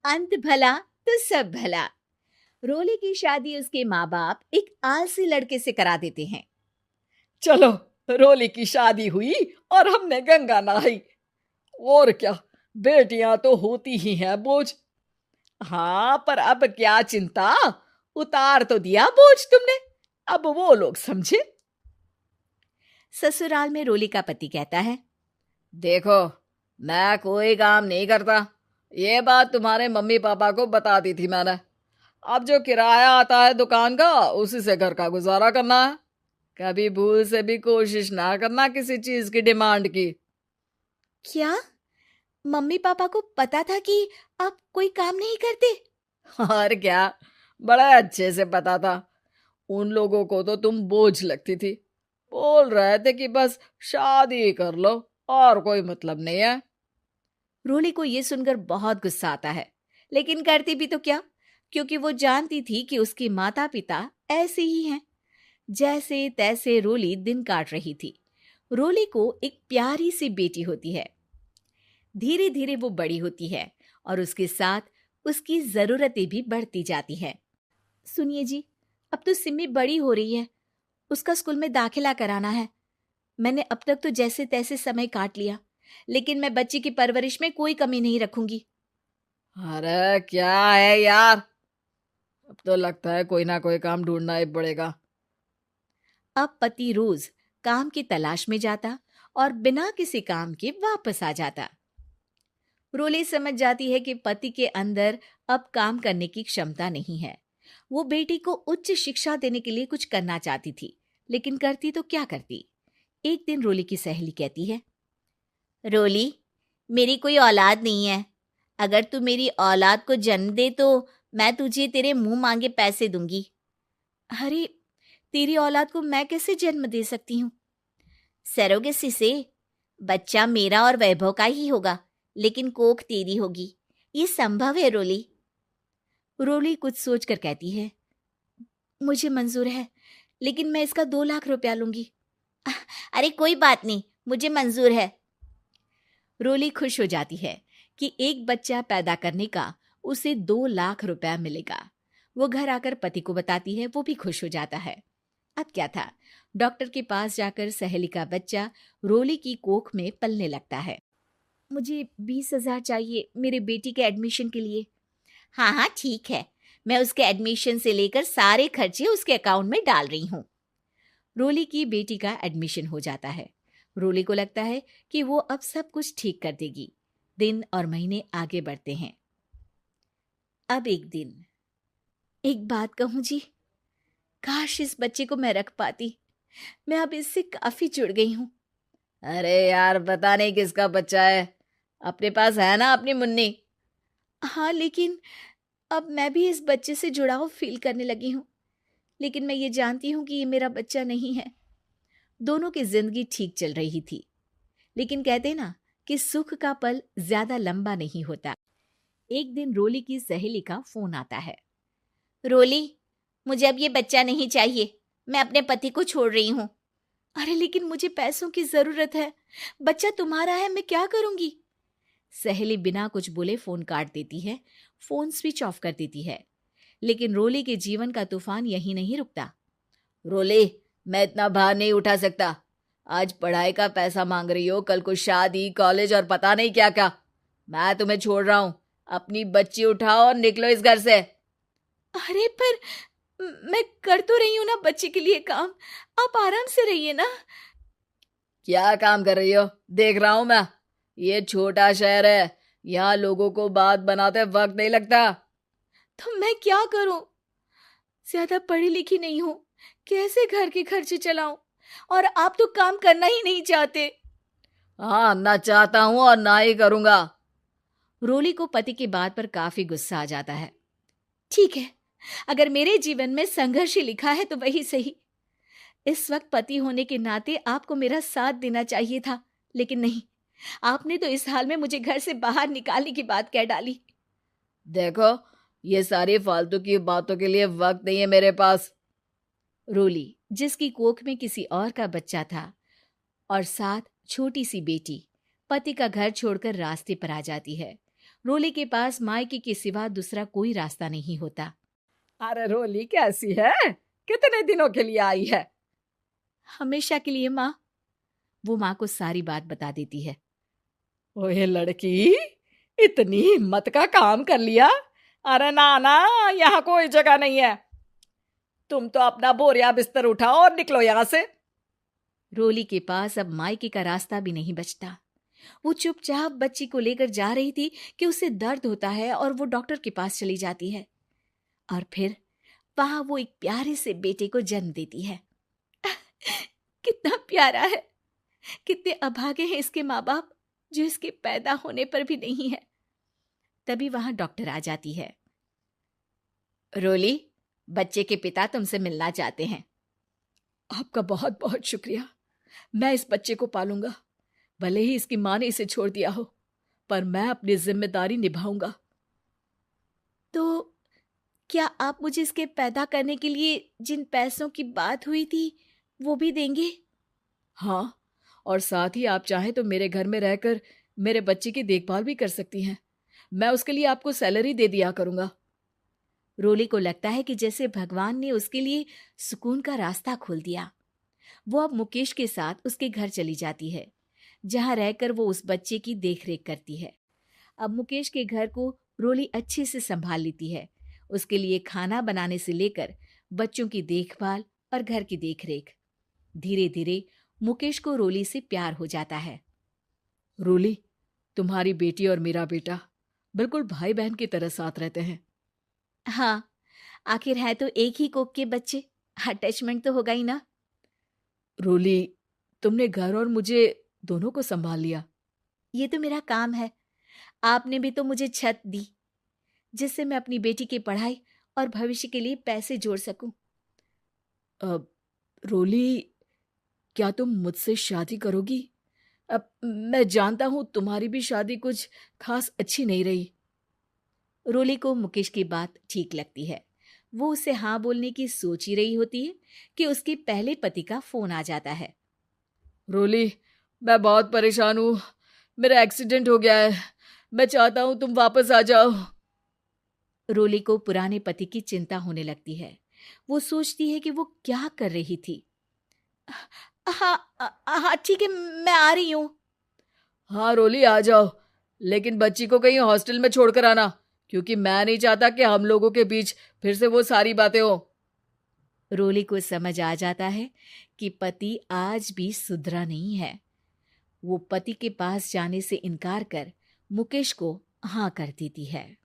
अंत भला तो सब भला। रोली की शादी उसके माँ बाप एक आलसी लड़के से करा देते हैं। चलो, रोली की शादी हुई और हमने गंगा नहाई। और क्या, बेटियां तो होती ही हैं बोझ। हाँ, पर अब क्या चिंता, उतार तो दिया बोझ तुमने, अब वो लोग समझे। ससुराल में रोली का पति कहता है, देखो, मैं कोई काम नहीं करता, ये बात तुम्हारे मम्मी पापा को बता दी थी मैंने। अब जो किराया आता है दुकान का, उसी से घर का गुजारा करना है। कभी भूल से भी कोशिश ना करना किसी चीज की डिमांड की। क्या मम्मी पापा को पता था कि आप कोई काम नहीं करते? और क्या, बड़ा अच्छे से पता था। उन लोगों को तो तुम बोझ लगती थी, बोल रहे थे कि बस शादी कर लो और कोई मतलब नहीं है। रोली को यह सुनकर बहुत गुस्सा आता है, लेकिन करती भी तो क्या, क्योंकि वो जानती थी कि उसके माता पिता ऐसे ही हैं। जैसे तैसे रोली दिन काट रही थी। रोली को एक प्यारी सी बेटी होती है। धीरे धीरे वो बड़ी होती है और उसके साथ उसकी जरूरतें भी बढ़ती जाती हैं। सुनिए जी, अब तो सिमी बड़ी हो रही है, उसका स्कूल में दाखिला कराना है। मैंने अब तक तो जैसे तैसे समय काट लिया, लेकिन मैं बच्ची की परवरिश में कोई कमी नहीं रखूंगी। अरे क्या है यार, अब तो लगता है कोई ना कोई काम ढूंढना ही पड़ेगा। अब पति रोज काम की तलाश में जाता और बिना किसी काम के वापस आ जाता। रोली समझ जाती है कि पति के अंदर अब काम करने की क्षमता नहीं है। वो बेटी को उच्च शिक्षा देने के लिए कुछ करना चाहती थी, लेकिन करती तो क्या करती। एक दिन रोली की सहेली कहती है, रोली, मेरी कोई औलाद नहीं है। अगर तू मेरी औलाद को जन्म दे तो मैं तुझे तेरे मुंह मांगे पैसे दूंगी। अरे, तेरी औलाद को मैं कैसे जन्म दे सकती हूँ? सरोगेसी से। बच्चा मेरा और वैभव का ही होगा, लेकिन कोख तेरी होगी। ये संभव है रोली। रोली कुछ सोचकर कहती है, मुझे मंजूर है, लेकिन मैं इसका 2 लाख रुपया लूंगी। अरे कोई बात नहीं, मुझे मंजूर है। रोली खुश हो जाती है कि एक बच्चा पैदा करने का उसे 2 लाख रुपया मिलेगा। वो घर आकर पति को बताती है, वो भी खुश हो जाता है। अब क्या था, डॉक्टर के पास जाकर सहेली का बच्चा रोली की कोख में पलने लगता है। मुझे 20,000 चाहिए मेरे बेटी के एडमिशन के लिए। हाँ हाँ ठीक है, मैं उसके एडमिशन से लेकर सारे खर्चे उसके अकाउंट में डाल रही हूँ। रोली की बेटी का एडमिशन हो जाता है। रोली को लगता है कि वो अब सब कुछ ठीक कर देगी। दिन और महीने आगे बढ़ते हैं। अब एक दिन, एक बात कहूँ जी, काश इस बच्चे को मैं रख पाती। मैं अब इससे काफी जुड़ गई हूँ। अरे यार, पता नहीं किसका बच्चा है, अपने पास है ना अपनी मुन्नी। हाँ, लेकिन अब मैं भी इस बच्चे से जुड़ाव फील करने लगी हूँ। लेकिन मैं ये जानती हूँ कि ये मेरा बच्चा नहीं है। दोनों की जिंदगी ठीक चल रही थी, लेकिन कहते ना कि सुख का पल ज्यादा लंबा नहीं होता। एक दिन रोली की सहेली का फोन आता है। रोली, मुझे अब ये बच्चा नहीं चाहिए, मैं अपने पति को छोड़ रही हूँ। अरे लेकिन मुझे पैसों की जरूरत है, बच्चा तुम्हारा है, मैं क्या करूंगी? सहेली बिना कुछ बोले फोन काट देती है, फोन स्विच ऑफ कर देती है। लेकिन रोली के जीवन का तूफान यहीं नहीं रुकता। रोली, मैं इतना भार नहीं उठा सकता। आज पढ़ाई का पैसा मांग रही हो, कल को शादी, कॉलेज और पता नहीं क्या क्या। मैं तुम्हें छोड़ रहा हूँ, अपनी बच्ची उठाओ और निकलो इस घर से। अरे पर मैं कर तो रही हूं ना बच्चे के लिए काम, आप आराम से रहिए ना। क्या काम कर रही हो, देख रहा हूं मैं। ये छोटा शहर है, यहाँ लोगों को बात बनाते वक्त नहीं लगता। तो मैं क्या करूं? ज्यादा पढ़ी लिखी नहीं हूं, कैसे घर के खर्चे चलाऊं? और आप तो काम करना ही नहीं चाहते। हाँ, ना चाहता हूं और ना ही करूंगा। रोली को पति की बात पर काफी गुस्सा आ जाता है। ठीक है, अगर मेरे जीवन में संघर्ष ही लिखा है तो वही सही। इस वक्त पति होने के नाते आपको मेरा साथ देना चाहिए था, लेकिन नहीं, आपने तो इस हाल में मुझे घर से बाहर निकालने की बात कह डाली। देखो, ये सारी फालतू की बातों के लिए वक्त नहीं है मेरे पास। रोली, जिसकी कोख में किसी और का बच्चा था और साथ छोटी सी बेटी, पति का घर छोड़कर रास्ते पर आ जाती है। रोली के पास मायके के सिवा दूसरा कोई रास्ता नहीं होता। अरे रोली कैसी है? कितने दिनों के लिए आई है? हमेशा के लिए माँ। वो माँ को सारी बात बता देती है। ओए लड़की, इतनी हिम्मत का काम कर लिया। अरे ना ना, यहाँ कोई जगह नहीं है। तुम तो अपना बोरिया बिस्तर उठाओ और निकलो यहाँ से। रोली के पास अब मायके का रास्ता भी नहीं बचता। वो चुपचाप बच्ची को लेकर जा रही थी कि उसे दर्द होता है और वो डॉक्टर के पास चली जाती है। और फिर वहां वो एक प्यारे से बेटे को जन्म देती है। कितना प्यारा है। कितने अभागे हैं इसके माँ बाप जो इसके पैदा होने पर भी नहीं है। तभी वहां डॉक्टर आ जाती है। रोली, बच्चे के पिता तुमसे मिलना चाहते हैं। आपका बहुत बहुत शुक्रिया। मैं इस बच्चे को पालूंगा। भले ही इसकी माँ ने इसे छोड़ दिया हो, पर मैं अपनी जिम्मेदारी निभाऊंगा। तो क्या आप मुझे इसके पैदा करने के लिए जिन पैसों की बात हुई थी वो भी देंगे? हाँ, और साथ ही आप चाहें तो मेरे घर में रहकर मेरे बच्चे की देखभाल भी कर सकती हैं। मैं उसके लिए आपको सैलरी दे दिया करूंगा। रोली को लगता है कि जैसे भगवान ने उसके लिए सुकून का रास्ता खोल दिया। वो अब मुकेश के साथ उसके घर चली जाती है, जहां रहकर वो उस बच्चे की देखरेख करती है। अब मुकेश के घर को रोली अच्छे से संभाल लेती है। उसके लिए खाना बनाने से लेकर बच्चों की देखभाल और घर की देखरेख। धीरे धीरे मुकेश को रोली से प्यार हो जाता है। रोली, तुम्हारी बेटी और मेरा बेटा बिल्कुल भाई बहन की तरह साथ रहते हैं। हाँ, आखिर है तो एक ही कोख के बच्चे, अटैचमेंट तो होगा ही ना। रोली, तुमने घर और मुझे दोनों को संभाल लिया। ये तो मेरा काम है। आपने भी तो मुझे छत दी जिससे मैं अपनी बेटी की पढ़ाई और भविष्य के लिए पैसे जोड़ सकूं। अब रोली, क्या तुम मुझसे शादी करोगी? अब मैं जानता हूं तुम्हारी भी शादी कुछ खास अच्छी नहीं रही। रोली को मुकेश की बात ठीक लगती है। वो उसे हाँ बोलने की सोच ही रही होती है कि उसके पहले पति का फोन आ जाता है। रोली, मैं बहुत परेशान हूं। मेरा एक्सीडेंट हो गया है। मैं चाहता हूं तुम वापस आ जाओ। रोली को पुराने पति की चिंता होने लगती है। वो सोचती है कि वो क्या कर रही थी। हाँ हाँ ठीक है, मैं आ रही हूँ। हाँ रोली, आ जाओ, लेकिन बच्ची को कहीं हॉस्टल में छोड़कर आना, क्योंकि मैं नहीं चाहता कि हम लोगों के बीच फिर से वो सारी बातें हो। रोली को समझ आ जाता है कि पति आज भी सुधरा नहीं है। वो पति के पास जाने से इनकार कर मुकेश को हाँ कर देती है।